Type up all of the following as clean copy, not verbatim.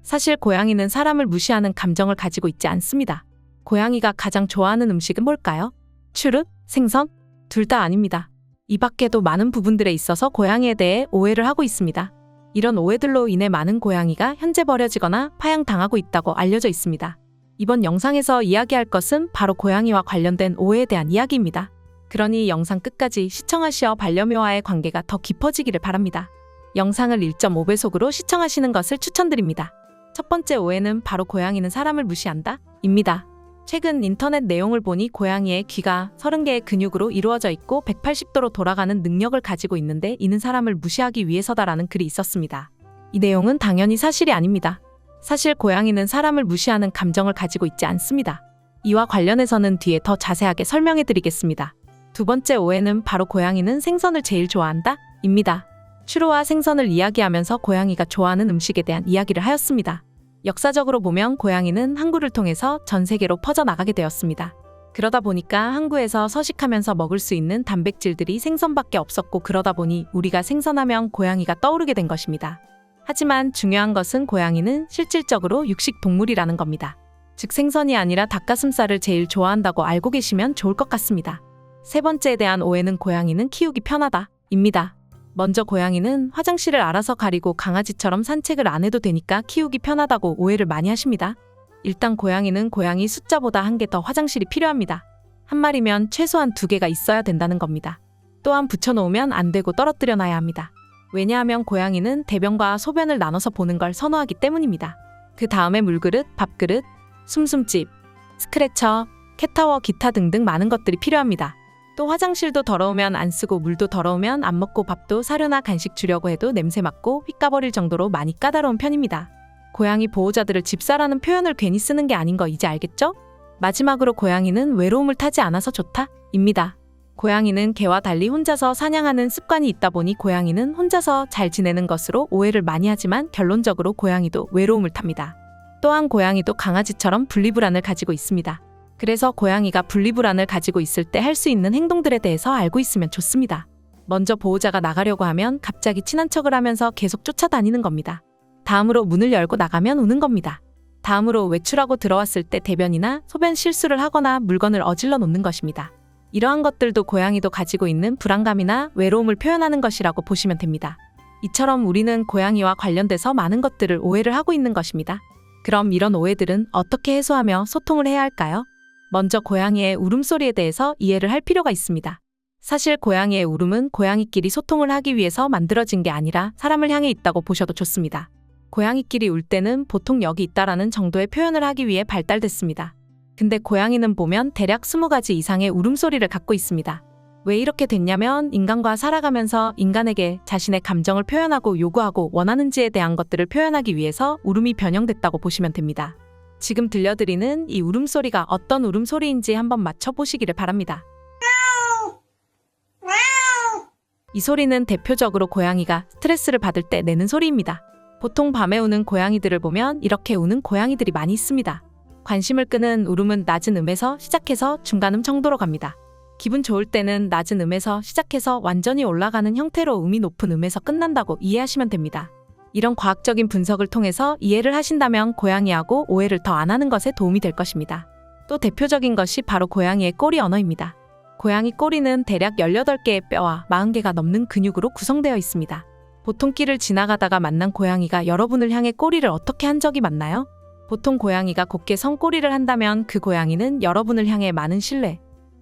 사실 고양이는 사람을 무시하는 감정을 가지고 있지 않습니다. 고양이가 가장 좋아하는 음식은 뭘까요? 추릇? 생선? 둘 다 아닙니다. 이 밖에도 많은 부분들에 있어서 고양이에 대해 오해를 하고 있습니다. 이런 오해들로 인해 많은 고양이가 현재 버려지거나 파양당하고 있다고 알려져 있습니다. 이번 영상에서 이야기할 것은 바로 고양이와 관련된 오해에 대한 이야기입니다. 그러니 영상 끝까지 시청하시어 반려묘와의 관계가 더 깊어지기를 바랍니다. 영상을 1.5배속으로 시청하시는 것을 추천드립니다. 첫 번째 오해는 바로 고양이는 사람을 무시한다? 입니다. 최근 인터넷 내용을 보니 고양이의 귀가 30개의 근육으로 이루어져 있고 180도로 돌아가는 능력을 가지고 있는데 이는 사람을 무시하기 위해서다라는 글이 있었습니다. 이 내용은 당연히 사실이 아닙니다. 사실 고양이는 사람을 무시하는 감정을 가지고 있지 않습니다. 이와 관련해서는 뒤에 더 자세하게 설명해 드리겠습니다. 두 번째 오해는 바로 고양이는 생선을 제일 좋아한다? 입니다. 추루와 생선을 이야기하면서 고양이가 좋아하는 음식에 대한 이야기를 하였습니다. 역사적으로 보면 고양이는 항구를 통해서 전 세계로 퍼져나가게 되었습니다. 그러다 보니까 항구에서 서식하면서 먹을 수 있는 단백질들이 생선밖에 없었고 그러다 보니 우리가 생선하면 고양이가 떠오르게 된 것입니다. 하지만 중요한 것은 고양이는 실질적으로 육식 동물이라는 겁니다. 즉 생선이 아니라 닭가슴살을 제일 좋아한다고 알고 계시면 좋을 것 같습니다. 세 번째에 대한 오해는 고양이는 키우기 편하다 입니다. 먼저 고양이는 화장실을 알아서 가리고 강아지처럼 산책을 안 해도 되니까 키우기 편하다고 오해를 많이 하십니다. 일단 고양이는 고양이 숫자보다 한 개 더 화장실이 필요합니다. 한 마리면 최소한 2개가 있어야 된다는 겁니다. 또한 붙여놓으면 안 되고 떨어뜨려 놔야 합니다. 왜냐하면 고양이는 대변과 소변을 나눠서 보는 걸 선호하기 때문입니다. 그 다음에 물그릇, 밥그릇, 숨숨집, 스크래처, 캣타워 기타 등등 많은 것들이 필요합니다. 또 화장실도 더러우면 안 쓰고 물도 더러우면 안 먹고 밥도 사료나 간식 주려고 해도 냄새 맡고 휙까버릴 정도로 많이 까다로운 편입니다. 고양이 보호자들을 집사라는 표현을 괜히 쓰는 게 아닌 거 이제 알겠죠? 마지막으로 고양이는 외로움을 타지 않아서 좋다? 입니다. 고양이는 개와 달리 혼자서 사냥하는 습관이 있다 보니 고양이는 혼자서 잘 지내는 것으로 오해를 많이 하지만 결론적으로 고양이도 외로움을 탑니다. 또한 고양이도 강아지처럼 분리불안을 가지고 있습니다. 그래서 고양이가 분리불안을 가지고 있을 때 할 수 있는 행동들에 대해서 알고 있으면 좋습니다. 먼저 보호자가 나가려고 하면 갑자기 친한 척을 하면서 계속 쫓아다니는 겁니다. 다음으로 문을 열고 나가면 우는 겁니다. 다음으로 외출하고 들어왔을 때 대변이나 소변 실수를 하거나 물건을 어질러 놓는 것입니다. 이러한 것들도 고양이도 가지고 있는 불안감이나 외로움을 표현하는 것이라고 보시면 됩니다. 이처럼 우리는 고양이와 관련돼서 많은 것들을 오해를 하고 있는 것입니다. 그럼 이런 오해들은 어떻게 해소하며 소통을 해야 할까요? 먼저 고양이의 울음소리에 대해서 이해를 할 필요가 있습니다. 사실 고양이의 울음은 고양이끼리 소통을 하기 위해서 만들어진 게 아니라 사람을 향해 있다고 보셔도 좋습니다. 고양이끼리 울 때는 보통 여기 있다라는 정도의 표현을 하기 위해 발달됐습니다. 근데 고양이는 보면 대략 20가지 이상의 울음소리를 갖고 있습니다. 왜 이렇게 됐냐면 인간과 살아가면서 인간에게 자신의 감정을 표현하고 요구하고 원하는지에 대한 것들을 표현하기 위해서 울음이 변형됐다고 보시면 됩니다. 지금 들려드리는 이 울음소리가 어떤 울음소리인지 한번 맞춰보시기를 바랍니다. 이 소리는 대표적으로 고양이가 스트레스를 받을 때 내는 소리입니다. 보통 밤에 우는 고양이들을 보면 이렇게 우는 고양이들이 많이 있습니다. 관심을 끄는 울음은 낮은 음에서 시작해서 중간음 정도로 갑니다. 기분 좋을 때는 낮은 음에서 시작해서 완전히 올라가는 형태로 음이 높은 음에서 끝난다고 이해하시면 됩니다. 이런 과학적인 분석을 통해서 이해를 하신다면 고양이하고 오해를 더 안 하는 것에 도움이 될 것입니다. 또 대표적인 것이 바로 고양이의 꼬리 언어입니다. 고양이 꼬리는 대략 18개의 뼈와 40개가 넘는 근육으로 구성되어 있습니다. 보통 길을 지나가다가 만난 고양이가 여러분을 향해 꼬리를 어떻게 한 적이 많나요? 보통 고양이가 곱게 선 꼬리를 한다면 그 고양이는 여러분을 향해 많은 신뢰,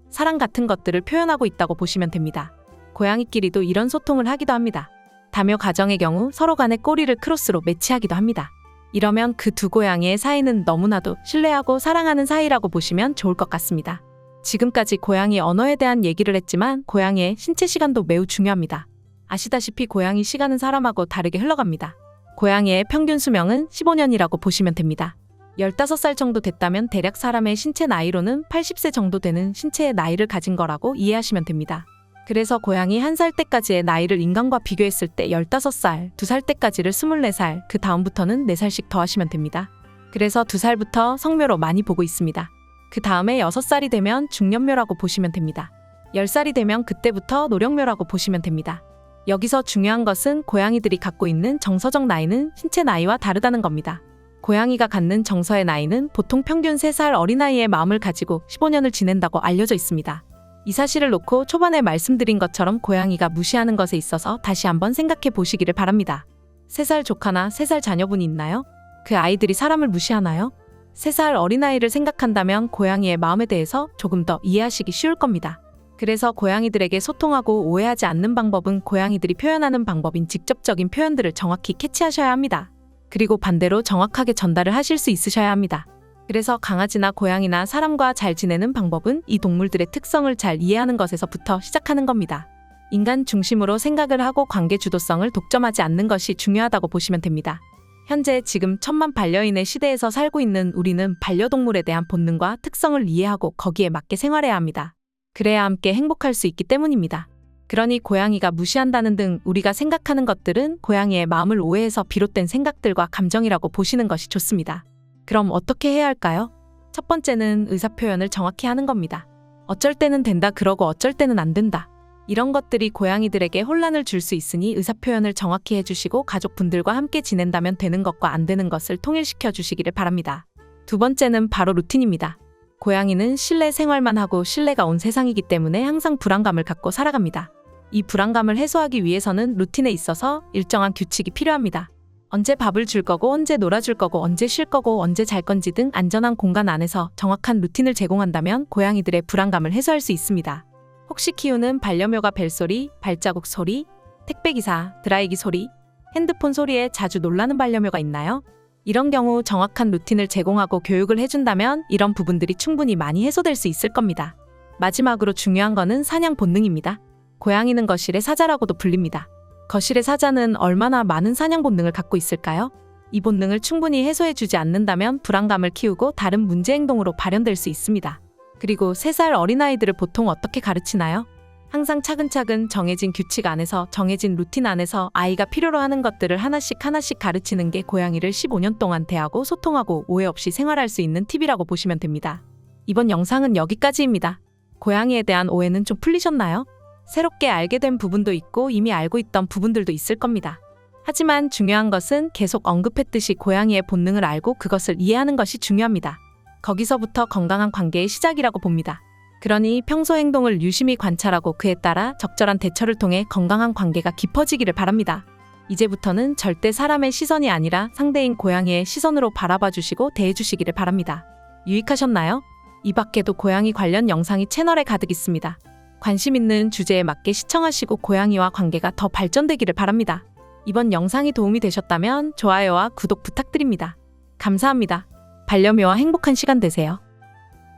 사랑 같은 것들을 표현하고 있다고 보시면 됩니다. 고양이끼리도 이런 소통을 하기도 합니다. 다묘 가정의 경우 서로 간의 꼬리를 크로스로 매치하기도 합니다. 이러면 그 두 고양이의 사이는 너무나도 신뢰하고 사랑하는 사이라고 보시면 좋을 것 같습니다. 지금까지 고양이 언어에 대한 얘기를 했지만 고양이의 신체 시간도 매우 중요합니다. 아시다시피 고양이 시간은 사람하고 다르게 흘러갑니다. 고양이의 평균 수명은 15년이라고 보시면 됩니다. 15살 정도 됐다면 대략 사람의 신체 나이로는 80세 정도 되는 신체의 나이를 가진 거라고 이해하시면 됩니다. 그래서 고양이 1살 때까지의 나이를 인간과 비교했을 때 15살, 2살 때까지를 24살, 그 다음부터는 4살씩 더하시면 됩니다. 그래서 2살부터 성묘로 많이 보고 있습니다. 그 다음에 6살이 되면 중년묘라고 보시면 됩니다. 10살이 되면 그때부터 노령묘라고 보시면 됩니다. 여기서 중요한 것은 고양이들이 갖고 있는 정서적 나이는 신체 나이와 다르다는 겁니다. 고양이가 갖는 정서의 나이는 보통 평균 3살 어린아이의 마음을 가지고 15년을 지낸다고 알려져 있습니다. 이 사실을 놓고 초반에 말씀드린 것처럼 고양이가 무시하는 것에 있어서 다시 한번 생각해 보시기를 바랍니다. 3살 조카나 3살 자녀분이 있나요? 그 아이들이 사람을 무시하나요? 3살 어린아이를 생각한다면 고양이의 마음에 대해서 조금 더 이해하시기 쉬울 겁니다. 그래서 고양이들에게 소통하고 오해하지 않는 방법은 고양이들이 표현하는 방법인 직접적인 표현들을 정확히 캐치하셔야 합니다. 그리고 반대로 정확하게 전달을 하실 수 있으셔야 합니다. 그래서 강아지나 고양이나 사람과 잘 지내는 방법은 이 동물들의 특성을 잘 이해하는 것에서부터 시작하는 겁니다. 인간 중심으로 생각을 하고 관계 주도성을 독점하지 않는 것이 중요하다고 보시면 됩니다. 현재 지금 천만 반려인의 시대에서 살고 있는 우리는 반려동물에 대한 본능과 특성을 이해하고 거기에 맞게 생활해야 합니다. 그래야 함께 행복할 수 있기 때문입니다. 그러니 고양이가 무시한다는 등 우리가 생각하는 것들은 고양이의 마음을 오해해서 비롯된 생각들과 감정이라고 보시는 것이 좋습니다. 그럼 어떻게 해야 할까요? 첫 번째는 의사표현을 정확히 하는 겁니다. 어쩔 때는 된다 그러고 어쩔 때는 안 된다. 이런 것들이 고양이들에게 혼란을 줄 수 있으니 의사표현을 정확히 해주시고 가족분들과 함께 지낸다면 되는 것과 안 되는 것을 통일시켜 주시기를 바랍니다. 두 번째는 바로 루틴입니다. 고양이는 실내 생활만 하고 신뢰가 온 세상이기 때문에 항상 불안감을 갖고 살아갑니다. 이 불안감을 해소하기 위해서는 루틴에 있어서 일정한 규칙이 필요합니다. 언제 밥을 줄 거고 언제 놀아줄 거고 언제 쉴 거고 언제 잘 건지 등 안전한 공간 안에서 정확한 루틴을 제공한다면 고양이들의 불안감을 해소할 수 있습니다. 혹시 키우는 반려묘가 벨소리, 발자국 소리, 택배기사, 드라이기 소리, 핸드폰 소리에 자주 놀라는 반려묘가 있나요? 이런 경우 정확한 루틴을 제공하고 교육을 해준다면 이런 부분들이 충분히 많이 해소될 수 있을 겁니다. 마지막으로 중요한 거는 사냥 본능입니다. 고양이는 거실의 사자라고도 불립니다. 거실의 사자는 얼마나 많은 사냥 본능을 갖고 있을까요? 이 본능을 충분히 해소해주지 않는다면 불안감을 키우고 다른 문제 행동으로 발현될 수 있습니다. 그리고 3살 어린아이들을 보통 어떻게 가르치나요? 항상 차근차근 정해진 규칙 안에서 정해진 루틴 안에서 아이가 필요로 하는 것들을 하나씩 가르치는 게 고양이를 15년 동안 대하고 소통하고 오해 없이 생활할 수 있는 팁이라고 보시면 됩니다. 이번 영상은 여기까지입니다. 고양이에 대한 오해는 좀 풀리셨나요? 새롭게 알게 된 부분도 있고 이미 알고 있던 부분들도 있을 겁니다. 하지만 중요한 것은 계속 언급했듯이 고양이의 본능을 알고 그것을 이해하는 것이 중요합니다. 거기서부터 건강한 관계의 시작이라고 봅니다. 그러니 평소 행동을 유심히 관찰하고 그에 따라 적절한 대처를 통해 건강한 관계가 깊어지기를 바랍니다. 이제부터는 절대 사람의 시선이 아니라 상대인 고양이의 시선으로 바라봐 주시고 대해 주시기를 바랍니다. 유익하셨나요? 이 밖에도 고양이 관련 영상이 채널에 가득 있습니다. 관심 있는 주제에 맞게 시청하시고 고양이와 관계가 더 발전되기를 바랍니다. 이번 영상이 도움이 되셨다면 좋아요와 구독 부탁드립니다. 감사합니다. 반려묘와 행복한 시간 되세요.